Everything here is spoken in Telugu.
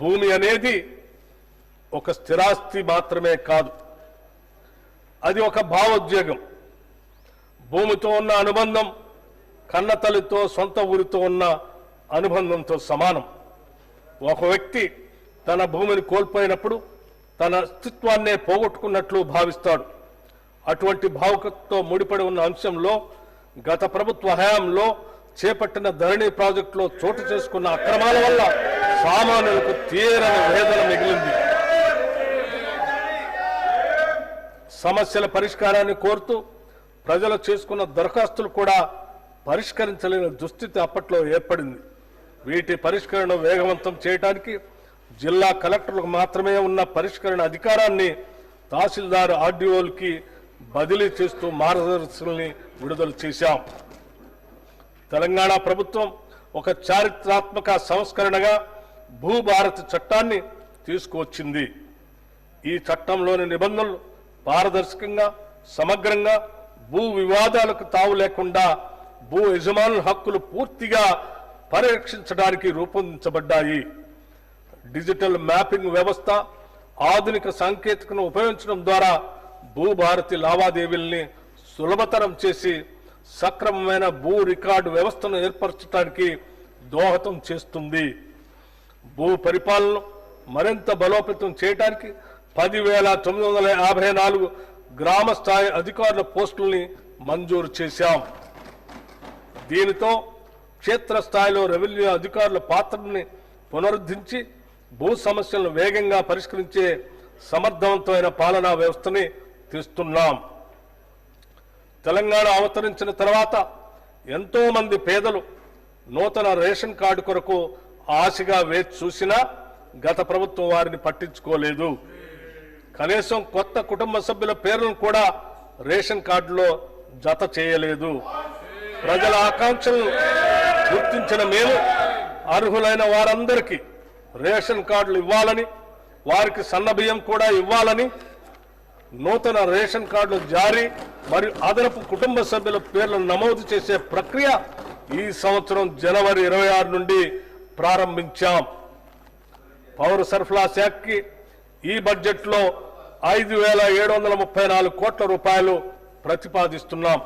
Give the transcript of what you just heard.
భూమి అనేది ఒక స్థిరాస్తి మాత్రమే కాదు, అది ఒక భావోద్వేగం. భూమితో ఉన్న అనుబంధం కన్నతల్లితో సొంత ఊరితో ఉన్న అనుబంధంతో సమానం. ఒక వ్యక్తి తన భూమిని కోల్పోయినప్పుడు తన అస్తిత్వాన్నే పోగొట్టుకున్నట్లు భావిస్తాడు. అటువంటి భావుకతతో ముడిపడి ఉన్న అంశంలో గత ప్రభుత్వ హయాంలో చేపట్టిన ధరణి ప్రాజెక్టులో చోటు చేసుకున్న అక్రమాల వల్ల సామాన్యులకు తీవ్రమైన వేదన మిగిలింది. సమస్యల పరిష్కారాన్ని కోరుతూ ప్రజలు చేసుకున్న దరఖాస్తులు కూడా పరిష్కరించలేని దుస్థితి అప్పట్లో ఏర్పడింది. వీటి పరిష్కరణ వేగవంతం చేయడానికి జిల్లా కలెక్టర్లకు మాత్రమే ఉన్న పరిష్కరణ అధికారాన్ని తహసీల్దార్ ఆర్డీఓలకి బదిలీ చేస్తూ మార్గదర్శకాలని విడుదల చేశాం. తెలంగాణ ప్రభుత్వం ఒక చారిత్రాత్మక సంస్కరణగా భూభారతి చట్టాన్ని తీసుకువచ్చింది. ఈ చట్టంలోని నిబంధనలు పారదర్శకంగా, సమగ్రంగా, భూ వివాదాలకు తావు లేకుండా భూ యజమానుల హక్కులు పూర్తిగా పరిరక్షించడానికి రూపొందించబడ్డాయి. డిజిటల్ మ్యాపింగ్ వ్యవస్థ, ఆధునిక సాంకేతికను ఉపయోగించడం ద్వారా భూభారతి లావాదేవీల్ని సులభతరం చేసి సక్రమమైన భూ రికార్డు వ్యవస్థను ఏర్పరచడానికి దోహదం చేస్తుంది. భూ పరిపాలనను మరింత బలోపేతం చేయడానికి 10,954 గ్రామ స్థాయి అధికారుల పోస్టుల్ని మంజూరు చేశాం. దీనితో క్షేత్రస్థాయిలో రెవెన్యూ అధికారుల పాత్రని పునరుద్ధరించి భూ సమస్యలను వేగంగా పరిష్కరించే సమర్థవంతమైన పాలనా వ్యవస్థని తెస్తున్నాం. తెలంగాణ అవతరించిన తర్వాత ఎంతో మంది పేదలు నూతన రేషన్ కార్డు కొరకు ఆశగా వేచి చూసినా గత ప్రభుత్వం వారిని పట్టించుకోలేదు. కనీసం కొత్త కుటుంబ సభ్యుల పేర్లను కూడా రేషన్ కార్డులో జత చేయలేదు. ప్రజల ఆకాంక్షలను గుర్తించిన మేము అర్హులైన వారందరికీ రేషన్ కార్డులు ఇవ్వాలని, వారికి సన్నబియ్యం కూడా ఇవ్వాలని, నూతన రేషన్ కార్డులు జారీ మరియు అదనపు కుటుంబ సభ్యుల పేర్లను నమోదు చేసే ప్రక్రియ ఈ సంవత్సరం జనవరి 26 నుండి ప్రారంభించాం. పౌర సరఫరా శాఖకి ఈ బడ్జెట్లో 5,734 కోట్ల రూపాయలు ప్రతిపాదిస్తున్నాం.